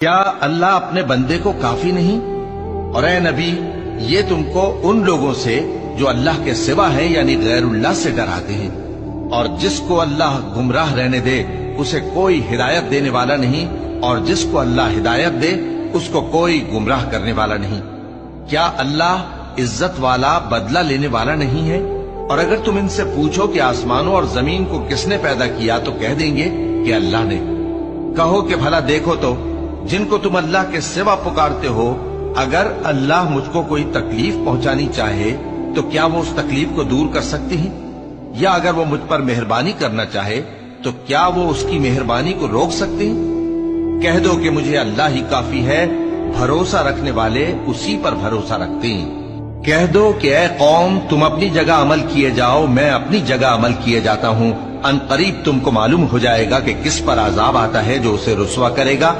क्या अल्लाह अपने बंदे को काफी नहीं? और ए नबी, ये तुमको उन लोगों से जो अल्लाह के सिवा हैं यानी गैरुल्लाह से डराते हैं, और जिसको अल्लाह गुमराह रहने दे उसे कोई हिदायत देने वाला नहीं, और जिसको अल्लाह हिदायत दे उसको कोई गुमराह करने वाला नहीं। क्या अल्लाह इज्जत वाला, बदला लेने वाला नहीं है? और अगर तुम इनसे पूछो कि आसमानों और जमीन को किसने पैदा किया तो कह देंगे कि अल्लाह ने। कहो कि भला देखो तो, जिनको तुम अल्लाह के सिवा पुकारते हो, अगर अल्लाह मुझको कोई तकलीफ पहुंचानी चाहे तो क्या वो उस तकलीफ को दूर कर सकती हैं? या अगर वो मुझ पर मेहरबानी करना चाहे तो क्या वो उसकी मेहरबानी को रोक सकते हैं? कह दो कि मुझे अल्लाह ही काफी है, भरोसा रखने वाले उसी पर भरोसा रखते हैं। कह दो कि ए कौम, तुम अपनी जगह अमल किए जाओ, मैं अपनी जगह अमल किए जाता हूँ। अनकरीब तुमको मालूम हो जाएगा कि किस पर अजाब आता है जो उसे रुस्वा करेगा।